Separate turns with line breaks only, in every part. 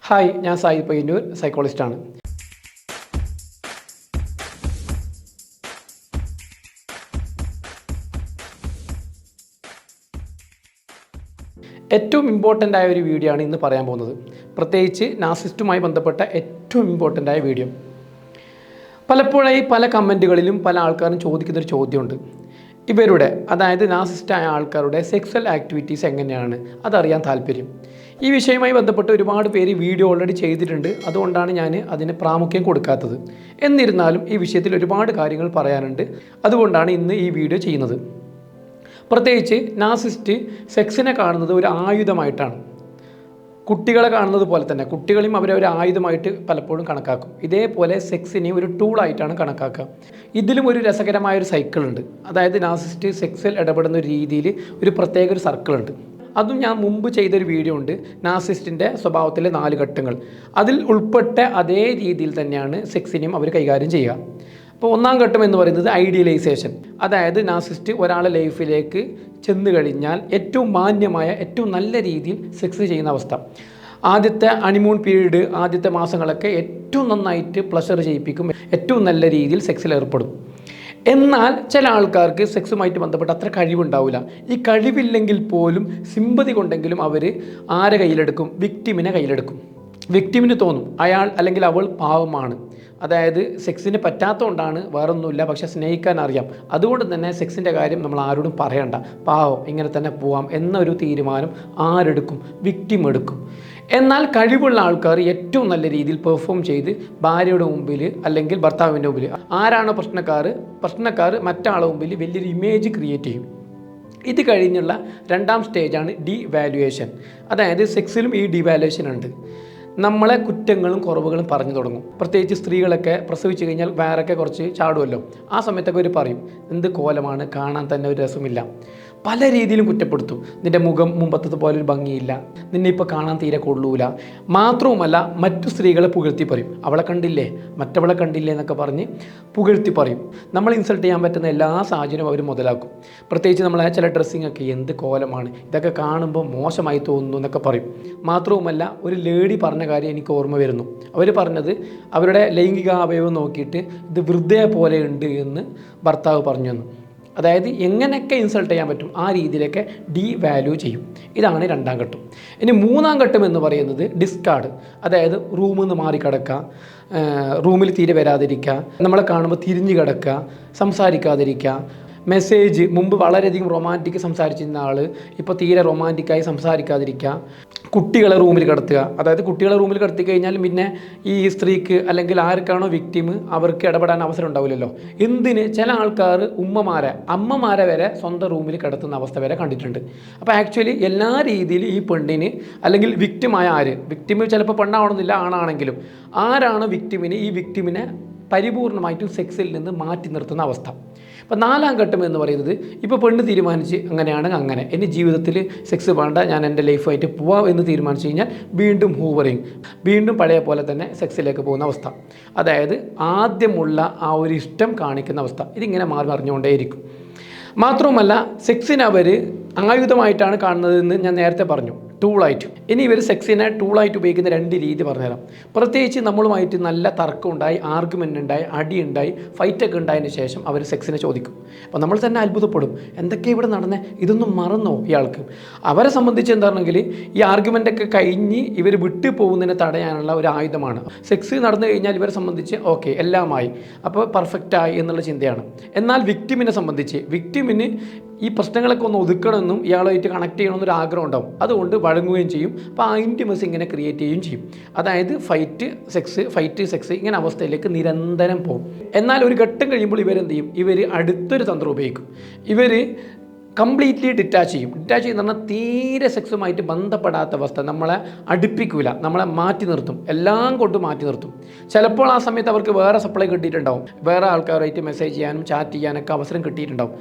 Hi, ഞാൻ സായി പയ്യന്നൂർ, സൈക്കോളജിസ്റ്റാണ്. ഏറ്റവും important ആയ ഒരു വീഡിയോ ആണ് ഇന്ന് പറയാൻ പോകുന്നത്. പ്രത്യേകിച്ച് നാർസിസ്റ്റുമായി ബന്ധപ്പെട്ട ഏറ്റവും ഇമ്പോർട്ടൻ്റ് ആയ വീഡിയോ. പലപ്പോഴായി പല കമൻറ്റുകളിലും പല ആൾക്കാരും ചോദിക്കുന്നൊരു ചോദ്യമുണ്ട്. ഇവരുടെ, അതായത് നാർസിസ്റ്റായ ആൾക്കാരുടെ സെക്സ്വൽ ആക്ടിവിറ്റീസ് എങ്ങനെയാണ്, അതറിയാൻ താല്പര്യം. ഈ വിഷയവുമായി ബന്ധപ്പെട്ട് ഒരുപാട് പേര് വീഡിയോ ഓൾറെഡി ചെയ്തിട്ടുണ്ട്. അതുകൊണ്ടാണ് ഞാൻ അതിന് പ്രാമുഖ്യം കൊടുക്കാത്തത്. എന്നിരുന്നാലും ഈ വിഷയത്തിൽ ഒരുപാട് കാര്യങ്ങൾ പറയാനുണ്ട്. അതുകൊണ്ടാണ് ഇന്ന് ഈ വീഡിയോ ചെയ്യുന്നത്. പ്രത്യേകിച്ച് നാർസിസ്റ്റ് സെക്സിനെ കാണുന്നത് ഒരു ആയുധമായിട്ടാണ്. കുട്ടികളെ കാണുന്നത് പോലെ തന്നെ കുട്ടികളെയും അവരെ ഒരു ആയുധമായിട്ട് പലപ്പോഴും കണക്കാക്കും. ഇതേപോലെ സെക്സിനെ ഒരു ടൂളായിട്ടാണ് കണക്കാക്കുക. ഇതിലും ഒരു രസകരമായൊരു സൈക്കിളുണ്ട്. അതായത് നാർസിസ്റ്റ് സെക്സിൽ ഇടപെടുന്ന ഒരു രീതിയിൽ ഒരു പ്രത്യേക ഒരു സർക്കിളുണ്ട്. അതും ഞാൻ മുമ്പ് ചെയ്തൊരു വീഡിയോ ഉണ്ട്, നാർസിസ്റ്റിൻ്റെ സ്വഭാവത്തിലെ 4 ഘട്ടങ്ങൾ. അതിൽ ഉൾപ്പെട്ട അതേ രീതിയിൽ തന്നെയാണ് സെക്സിനെയും അവർ കൈകാര്യം ചെയ്യുക. അപ്പോൾ 1-ാം ഘട്ടം എന്ന് പറയുന്നത് ഐഡിയലൈസേഷൻ. അതായത് നാർസിസ്റ്റ് ഒരാളെ ലൈഫിലേക്ക് ചെന്ന് കഴിഞ്ഞാൽ ഏറ്റവും മാന്യമായ, ഏറ്റവും നല്ല രീതിയിൽ സെക്സ് ചെയ്യുന്ന അവസ്ഥ. ആദ്യത്തെ ഹണിമൂൺ പീരീഡ്, ആദ്യത്തെ മാസങ്ങളൊക്കെ ഏറ്റവും നന്നായിട്ട് പ്ലഷർ ചെയ്യിപ്പിക്കും, ഏറ്റവും നല്ല രീതിയിൽ സെക്സിൽ ഏർപ്പെടും. എന്നാൽ ചില ആൾക്കാർക്ക് സെക്സുമായിട്ട് ബന്ധപ്പെട്ട് അത്ര കഴിവുണ്ടാവില്ല. ഈ കഴിവില്ലെങ്കിൽ പോലും സിമ്പതി കൊണ്ടെങ്കിലും അവർ ആരെ കയ്യിലെടുക്കും? വിക്ടിമിനെ കയ്യിലെടുക്കും. വിക്ടിമിന് തോന്നും അയാൾ അല്ലെങ്കിൽ അവൾ പാവമാണ്, അതായത് സെക്സിന് പറ്റാത്തതുകൊണ്ടാണ്, വേറൊന്നുമില്ല, പക്ഷെ സ്നേഹിക്കാൻ അറിയാം, അതുകൊണ്ട് തന്നെ സെക്സിൻ്റെ കാര്യം നമ്മൾ ആരോടും പറയണ്ട, പാവം, ഇങ്ങനെ തന്നെ പോവാം എന്നൊരു തീരുമാനം ആരെടുക്കും? വിക്ടിം എടുക്കും. എന്നാൽ കഴിവുള്ള ആൾക്കാർ ഏറ്റവും നല്ല രീതിയിൽ പെർഫോം ചെയ്ത് ഭാര്യയുടെ മുമ്പിൽ അല്ലെങ്കിൽ ഭർത്താവിൻ്റെ മുമ്പിൽ, ആരാണോ പ്രശ്നക്കാർ മറ്റാളുടെ മുമ്പിൽ വലിയൊരു ഇമേജ് ക്രിയേറ്റ് ചെയ്യും. ഇത് കഴിഞ്ഞുള്ള 2-ാം സ്റ്റേജാണ് ഡീവാലുവേഷൻ. അതായത് സെക്സിലും ഈ ഡീവാലുവേഷൻ ഉണ്ട്. നമ്മളെ കുറ്റങ്ങളും കുറവുകളും പറഞ്ഞു തുടങ്ങും. പ്രത്യേകിച്ച് സ്ത്രീകളൊക്കെ പ്രസവിച്ച് കഴിഞ്ഞാൽ വേറൊക്കെ കുറച്ച് ചാടുമല്ലോ. ആ സമയത്തൊക്കെ അവർ പറയും, എന്ത് കോലമാണ്, കാണാൻ തന്നെ ഒരു രസമില്ല, പല രീതിയിലും കുറ്റപ്പെടുത്തും. നിൻ്റെ മുഖം മുമ്പത്തത് പോലെ ഒരു ഭംഗിയില്ല, നിന്നെ ഇപ്പോൾ കാണാൻ തീരെ കൊള്ളൂല. മാത്രവുമല്ല മറ്റു സ്ത്രീകളെ പുകഴ്ത്തി പറയും, അവളെ കണ്ടില്ലേ, മറ്റവളെ കണ്ടില്ലേ എന്നൊക്കെ പറഞ്ഞ് പുകഴ്ത്തി പറയും. നമ്മൾ ഇൻസൾട്ട് ചെയ്യാൻ പറ്റുന്ന എല്ലാ സാഹചര്യവും അവർ മുതലാക്കും. പ്രത്യേകിച്ച് നമ്മളെ ചില ഡ്രസ്സിങ്ങൊക്കെ എന്ത് കോലമാണ്, ഇതൊക്കെ കാണുമ്പോൾ മോശമായി തോന്നുന്നു എന്നൊക്കെ പറയും. മാത്രവുമല്ല ഒരു ലേഡി പറഞ്ഞ കാര്യം എനിക്ക് ഓർമ്മ വരുന്നു. അവർ പറഞ്ഞത് അവരുടെ ലൈംഗിക അവയവം നോക്കിയിട്ട് ഇത് വൃദ്ധയെ പോലെ ഉണ്ട് എന്ന് ഭർത്താവ് പറഞ്ഞു തന്നു. അതായത് എങ്ങനെയൊക്കെ ഇൻസൾട്ട് ചെയ്യാൻ പറ്റും ആ രീതിയിലൊക്കെ ഡീവാല്യൂ ചെയ്യും. ഇതാണ് 2-ാം ഘട്ടം. ഇനി 3-ാം ഘട്ടം എന്ന് പറയുന്നത് ഡിസ്കാർഡ്. അതായത് റൂമിൽ നിന്ന് മാറിക്കിടക്കുക, റൂമിൽ തീരെ വരാതിരിക്കുക, നമ്മളെ കാണുമ്പോൾ തിരിഞ്ഞു കിടക്കുക, സംസാരിക്കാതിരിക്കുക. മെസ്സേജ്, മുമ്പ് വളരെയധികം റൊമാൻറ്റിക് സംസാരിച്ചിരുന്ന ആൾ ഇപ്പോൾ തീരെ റൊമാൻറ്റിക്കായി സംസാരിക്കാതിരിക്കുക. കുട്ടികളെ റൂമിൽ കിടത്തുക. അതായത് കുട്ടികളെ റൂമിൽ കിടത്തി കഴിഞ്ഞാൽ പിന്നെ ഈ സ്ത്രീക്ക് അല്ലെങ്കിൽ ആർക്കാണോ വിക്ടിം അവർക്ക് ഇടപെടാൻ അവസരം ഉണ്ടാവില്ലല്ലോ. എന്തിന് ചില ആൾക്കാർ അമ്മമാരെ വരെ സ്വന്തം റൂമിൽ കിടത്തുന്ന അവസ്ഥ വരെ കണ്ടിട്ടുണ്ട്. അപ്പോൾ ആക്ച്വലി എല്ലാ രീതിയിലും ഈ പെണ്ണിന് അല്ലെങ്കിൽ വിക്ടിമായ വിക്ടിം ചിലപ്പോൾ പെണ്ണാവണമെന്നില്ല, ആണാണെങ്കിലും ആരാണ് വിക്ടിമിന്, ഈ വിക്ടിമിനെ പരിപൂർണമായിട്ടും സെക്സിൽ നിന്ന് മാറ്റി നിർത്തുന്ന അവസ്ഥ. അപ്പോൾ 4-ാം ഘട്ടം എന്ന് പറയുന്നത് ഇപ്പോൾ പെണ്ണ് തീരുമാനിച്ച് അങ്ങനെയാണെങ്കിൽ അങ്ങനെ, ഇനി ജീവിതത്തിൽ സെക്സ് വേണ്ട, ഞാൻ എൻ്റെ ലൈഫായിട്ട് പോവാം എന്ന് തീരുമാനിച്ചു കഴിഞ്ഞാൽ വീണ്ടും ഹൂവറിങ്, വീണ്ടും പഴയ പോലെ തന്നെ സെക്സിലേക്ക് പോകുന്ന അവസ്ഥ. അതായത് ആദ്യമുള്ള ആ ഒരു ഇഷ്ടം കാണിക്കുന്ന അവസ്ഥ. ഇതിങ്ങനെ മറിഞ്ഞുകൊണ്ടേയിരിക്കും. മാത്രവുമല്ല സെക്സിനെ അവർ ആയുധമായിട്ടാണ് കാണുന്നതെന്ന് ഞാൻ നേരത്തെ പറഞ്ഞു, ടൂളായിട്ട്. ഇനി ഇവർ സെക്സിനെ ടൂളായിട്ട് ഉപയോഗിക്കുന്ന 2 രീതി പറഞ്ഞുതരാം. പ്രത്യേകിച്ച് നമ്മളുമായിട്ട് നല്ല തർക്കം ഉണ്ടായി, ആർഗ്യുമെൻ്റ് ഉണ്ടായി, അടിയുണ്ടായി, ഫൈറ്റൊക്കെ ഉണ്ടായതിന് ശേഷം അവർ സെക്സിനെ ചോദിക്കും. അപ്പോൾ നമ്മൾ തന്നെ അത്ഭുതപ്പെടും, എന്തൊക്കെ ഇവിടെ നടന്നേ, ഇതൊന്നും മറന്നോ ഇയാൾക്ക്? അവരെ സംബന്ധിച്ച് എന്താണെങ്കിൽ ഈ ആർഗ്യുമെൻ്റൊക്കെ കഴിഞ്ഞ് ഇവർ വിട്ടു പോകുന്നതിനെ തടയാനുള്ള ഒരു ആയുധമാണ് സെക്സ്. നടന്നു കഴിഞ്ഞാൽ ഇവരെ സംബന്ധിച്ച് ഓക്കെ, എല്ലാമായി, അപ്പോൾ പെർഫെക്റ്റായി എന്നുള്ള ചിന്തയാണ്. എന്നാൽ വിക്ടിമിനെ സംബന്ധിച്ച് വിക്ടിമിന് ഈ പ്രശ്നങ്ങളൊക്കെ ഒന്ന് ഒതുക്കണമെന്നും ഇയാളുമായിട്ട് കണക്ട് ചെയ്യണമെന്നൊരു ആഗ്രഹം ഉണ്ടാവും. അതുകൊണ്ട് വഴങ്ങുകയും ചെയ്യും. അപ്പോൾ ആ ഇൻറ്റിമസി ഇങ്ങനെ ക്രിയേറ്റ് ചെയ്യുകയും ചെയ്യും. അതായത് ഫൈറ്റ് സെക്സ് ഇങ്ങനെ അവസ്ഥയിലേക്ക് നിരന്തരം പോകും. എന്നാൽ ഒരു ഘട്ടം കഴിയുമ്പോൾ ഇവരെന്ത് ചെയ്യും? ഇവർ അടുത്തൊരു തന്ത്രം ഉപയോഗിക്കും. ഇവർ കംപ്ലീറ്റ്ലി ഡിറ്റാച്ച് ചെയ്യും. ഡിറ്റാച്ച് ചെയ്യുന്ന പറഞ്ഞാൽ തീരെ സെക്സുമായിട്ട് ബന്ധപ്പെടാത്ത അവസ്ഥ, നമ്മളെ അടുപ്പിക്കില്ല, നമ്മളെ മാറ്റി നിർത്തും, എല്ലാം കൊണ്ട് മാറ്റി നിർത്തും. ചിലപ്പോൾ ആ സമയത്ത് അവർക്ക് വേറെ സപ്ലൈ കിട്ടിയിട്ടുണ്ടാവും, വേറെ ആൾക്കാരുമായിട്ട് മെസ്സേജ് ചെയ്യാനും ചാറ്റ് ചെയ്യാനൊക്കെ അവസരം കിട്ടിയിട്ടുണ്ടാവും.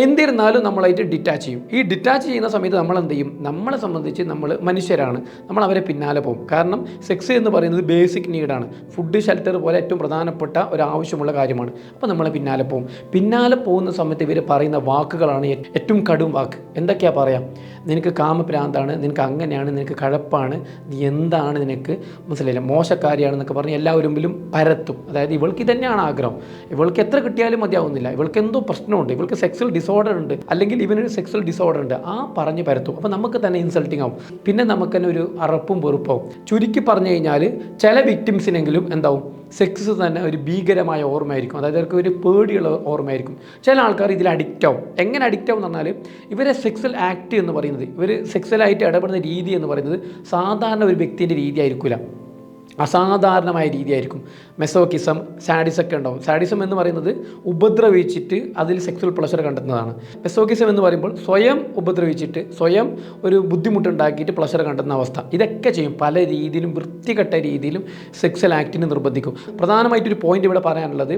എന്നിരുന്നാലും നമ്മളായിട്ട് ഡിറ്റാച്ച് ചെയ്യും. ഈ ഡിറ്റാച്ച് ചെയ്യുന്ന സമയത്ത് നമ്മൾ എന്ത് ചെയ്യും? നമ്മളെ സംബന്ധിച്ച് നമ്മൾ മനുഷ്യരാണ്, നമ്മൾ അവരെ പിന്നാലെ പോകും. കാരണം സെക്സ് എന്ന് പറയുന്നത് ബേസിക് നീഡാണ്. ഫുഡ്, ഷെൽട്ടർ പോലെ ഏറ്റവും പ്രധാനപ്പെട്ട ഒരു ആവശ്യമുള്ള കാര്യമാണ്. അപ്പോൾ നമ്മളെ പിന്നാലെ പോകും. പിന്നാലെ പോകുന്ന സമയത്ത് ഇവർ പറയുന്ന വാക്കുകളാണ് ഏറ്റവും കടും വാക്ക്. എന്തൊക്കെയാണ് പറയാം? നിനക്ക് കാമഭ്രാന്താണ്, നിനക്ക് അങ്ങനെയാണ്, നിനക്ക് കഴപ്പാണ്, നീ എന്താണ്, നിനക്ക് മനസ്സിലായില്ല, മോശക്കാരിയാണെന്നൊക്കെ പറഞ്ഞ് എല്ലാവരും മുമ്പിലും പരത്തും. അതായത് ഇവൾക്ക് ഇതന്നെയാണ് ആഗ്രഹം, ഇവൾക്ക് എത്ര കിട്ടിയാലും മതിയാവുന്നില്ല, ഇവൾക്ക് എന്തോ പ്രശ്നമുണ്ട്, ഇവൾക്ക് സെക്സ്വൽ ഡിസോർഡർ ഉണ്ട്, അല്ലെങ്കിൽ ഇവനൊരു സെക്സ്വൽ ഡിസോർഡർ ഉണ്ട്, ആ പറഞ്ഞ് പരത്തും. അപ്പോൾ നമുക്ക് തന്നെ ഇൻസൾട്ടിങ് ആവും. പിന്നെ നമുക്ക് തന്നെ ഒരു അറപ്പും വെറുപ്പാവും. ചുരുക്കി പറഞ്ഞു കഴിഞ്ഞാൽ ചില വിക്ടിംസിനെങ്കിലും എന്താവും? സെക്സ് തന്നെ ഒരു ഭീകരമായ ഓർമ്മയായിരിക്കും. അതായത് അവർക്ക് ഒരു പേടിയുള്ള ഓർമ്മയായിരിക്കും. ചില ആൾക്കാർ ഇതിൽ അഡിക്റ്റ് ആവും. എങ്ങനെ അഡിക്റ്റ് ആവും എന്ന് പറഞ്ഞാൽ, ഇവരെ സെക്സ്വൽ ആക്ട് എന്ന് പറയുന്നത്, ഇവർ സെക്സ്വലായിട്ട് ഇടപെടുന്ന രീതി എന്ന് പറയുന്നത് സാധാരണ ഒരു വ്യക്തിൻ്റെ രീതി ആയിരിക്കില്ല, അസാധാരണമായ രീതിയായിരിക്കും. മെസോക്കിസം, സാഡിസൊക്കെ ഉണ്ടാവും. സാഡിസം എന്ന് പറയുന്നത് ഉപദ്രവിച്ചിട്ട് അതിൽ സെക്സ്വൽ പ്ലഷർ കണ്ടെത്തുന്നതാണ്. മെസോക്കിസം എന്ന് പറയുമ്പോൾ സ്വയം ഉപദ്രവിച്ചിട്ട് സ്വയം ഒരു ബുദ്ധിമുട്ടുണ്ടാക്കിയിട്ട് പ്ലഷർ കണ്ടെത്തുന്ന അവസ്ഥ. ഇതൊക്കെ ചെയ്യും. പല രീതിയിലും വൃത്തികെട്ട രീതിയിലും സെക്സ്വൽ ആക്ടിന് നിർബന്ധിക്കും. പ്രധാനമായിട്ടൊരു പോയിന്റ് ഇവിടെ പറയാനുള്ളത്,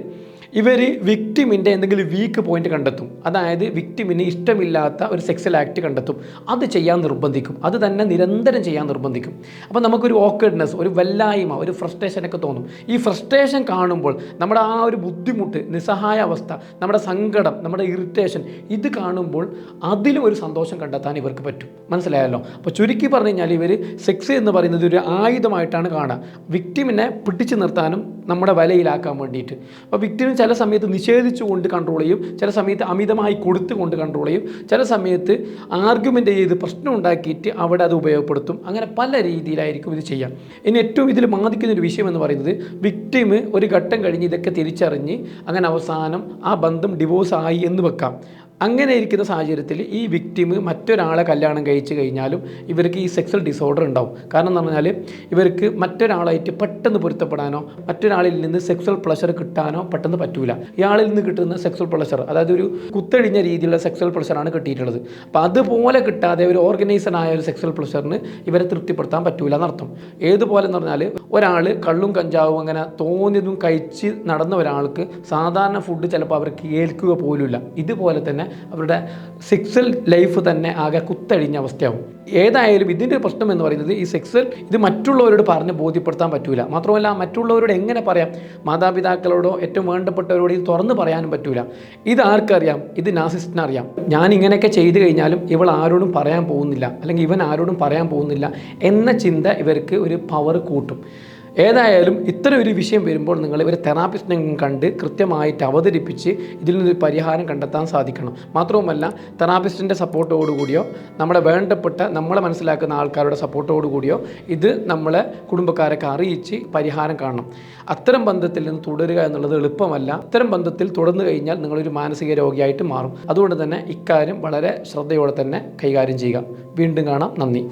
ഇവർ വിക്ടിമിൻ്റെ എന്തെങ്കിലും വീക്ക് പോയിന്റ് കണ്ടെത്തും. അതായത് വിക്ടിമിന് ഇഷ്ടമില്ലാത്ത ഒരു സെക്സ്വൽ ആക്ട് കണ്ടെത്തും, അത് ചെയ്യാൻ നിർബന്ധിക്കും. അത് തന്നെ നിരന്തരം ചെയ്യാൻ നിർബന്ധിക്കും. അപ്പോൾ നമുക്കൊരു ഓക്കേഡ്നെസ്, ഒരു വല്ലായ്മ, ഒരു ഫ്രസ്ട്രേഷനൊക്കെ തോന്നും. ഈ ഫ്രസ്ട്രേഷൻ കാണുമ്പോൾ നമ്മുടെ ആ ഒരു ബുദ്ധിമുട്ട്, നിസ്സഹായ അവസ്ഥ, നമ്മുടെ സങ്കടം, നമ്മുടെ ഇറിറ്റേഷൻ, ഇത് കാണുമ്പോൾ അതിലും ഒരു സന്തോഷം കണ്ടെത്താൻ ഇവർക്ക് പറ്റും. മനസ്സിലായല്ലോ? അപ്പോൾ ചുരുക്കി പറഞ്ഞു കഴിഞ്ഞാൽ ഇവർ സെക്സ് എന്ന് പറയുന്നത് ഒരു ആയുധമായിട്ടാണ് കാണുക, വിക്ടിമിനെ പിടിച്ചു നിർത്താനും നമ്മുടെ വലയിലാക്കാൻ വേണ്ടിയിട്ട്. അപ്പോൾ വിക്ടിമിന് ചില സമയത്ത് നിഷേധിച്ചുകൊണ്ട് കൺട്രോൾ ചെയ്യും, ചില സമയത്ത് അമിതമായി കൊടുത്തുകൊണ്ട് കൺട്രോൾ ചെയ്യും, ചില സമയത്ത് ആർഗ്യുമെൻ്റ് ചെയ്ത് പ്രശ്നം ഉണ്ടാക്കിയിട്ട് അവിടെ അത് ഉപയോഗപ്പെടുത്തും. അങ്ങനെ പല രീതിയിലായിരിക്കും ഇത് ചെയ്യാം. ഇനി ഏറ്റവും ഇതിൽ ബാധിക്കുന്നൊരു വിഷയം എന്ന് പറയുന്നത്, വിക്ടിം ഒരു ഘട്ടം കഴിഞ്ഞ് ഇതൊക്കെ തിരിച്ചറിഞ്ഞ് അങ്ങനെ അവസാനം ആ ബന്ധം ഡിവോഴ്സ് ആയി എന്ന് വെക്കാം. അങ്ങനെ ഇരിക്കുന്ന സാഹചര്യത്തിൽ ഈ വിക്ടിം മറ്റൊരാളെ കല്യാണം കഴിച്ച് കഴിഞ്ഞാലും ഇവർക്ക് ഈ സെക്സ്വൽ ഡിസോർഡർ ഉണ്ടാവും. കാരണം എന്ന് പറഞ്ഞാൽ ഇവർക്ക് മറ്റൊരാളായിട്ട് പെട്ടെന്ന് പൊരുത്തപ്പെടാനോ മറ്റൊരാളിൽ നിന്ന് സെക്സ്വൽ പ്ലഷർ കിട്ടാനോ പെട്ടെന്ന് പറ്റൂല. ഇയാളിൽ നിന്ന് കിട്ടുന്ന സെക്സ്വൽ പ്ലഷർ, അതായത് ഒരു കുത്തഴിഞ്ഞ രീതിയിലുള്ള സെക്സ്വൽ പ്ലഷറാണ് കിട്ടിയിട്ടുള്ളത്. അപ്പോൾ അതുപോലെ കിട്ടാതെ ഒരു ഓർഗനൈസറായ ഒരു സെക്സ്വൽ പ്ലഷറിന് ഇവരെ തൃപ്തിപ്പെടുത്താൻ പറ്റൂല എന്നർത്ഥം. ഏതുപോലെ എന്ന് പറഞ്ഞാൽ, ഒരാൾ കള്ളും കഞ്ചാവും അങ്ങനെ തോന്നിയതും കഴിച്ച് നടന്ന ഒരാൾക്ക് സാധാരണ ഫുഡ് ചിലപ്പോൾ അവർക്ക് ഏൽക്കുക പോലുമില്ല. ഇതുപോലെ തന്നെ അവരുടെ സെക്സ്വൽ ലൈഫ് തന്നെ ആകെ കുത്തഴിഞ്ഞ അവസ്ഥയാവും. ഏതായാലും ഇതിൻ്റെ പ്രശ്നം എന്ന് പറയുന്നത്, ഈ സെക്സ്വൽ ഇത് മറ്റുള്ളവരോട് പറഞ്ഞ് ബോധ്യപ്പെടുത്താൻ പറ്റൂല. മാത്രമല്ല മറ്റുള്ളവരോട് എങ്ങനെ പറയാം? മാതാപിതാക്കളോടോ ഏറ്റവും വേണ്ടപ്പെട്ടവരോട് ഇത് തുറന്ന് പറയാനും പറ്റൂല. ഇത് ആർക്കറിയാം? ഇത് നാർസിസിസ്റ്റിനറിയാം. ഞാൻ ഇങ്ങനെയൊക്കെ ചെയ്തു കഴിഞ്ഞാലും ഇവൾ ആരോടും പറയാൻ പോകുന്നില്ല, അല്ലെങ്കിൽ ഇവൻ ആരോടും പറയാൻ പോകുന്നില്ല എന്ന ചിന്ത ഇവർക്ക് ഒരു പവർ കൂട്ടും. ഏതായാലും ഇത്തരം ഒരു വിഷയം വരുമ്പോൾ നിങ്ങൾ ഒരു തെറാപ്പിസ്റ്റിനെ കണ്ട് കൃത്യമായിട്ട് അവതരിപ്പിച്ച് ഇതിൽ നിന്നൊരു പരിഹാരം കണ്ടെത്താൻ സാധിക്കണം. മാത്രവുമല്ല തെറാപ്പിസ്റ്റിൻ്റെ സപ്പോർട്ടോടുകൂടിയോ നമ്മുടെ വേണ്ടപ്പെട്ട നമ്മളെ മനസ്സിലാക്കുന്ന ആൾക്കാരുടെ സപ്പോർട്ടോടുകൂടിയോ ഇത് നമ്മളെ കുടുംബക്കാരൊക്കെ അറിയിച്ച് പരിഹാരം കാണണം. അത്തരം ബന്ധത്തിൽ നിന്ന് തുടരുക എന്നുള്ളത് എളുപ്പമല്ല. അത്തരം ബന്ധത്തിൽ തുടർന്നു കഴിഞ്ഞാൽ നിങ്ങളൊരു മാനസിക രോഗിയായിട്ട് മാറും. അതുകൊണ്ട് തന്നെ ഇക്കാര്യം വളരെ ശ്രദ്ധയോടെ തന്നെ കൈകാര്യം ചെയ്യുക. വീണ്ടും കാണാം. നന്ദി.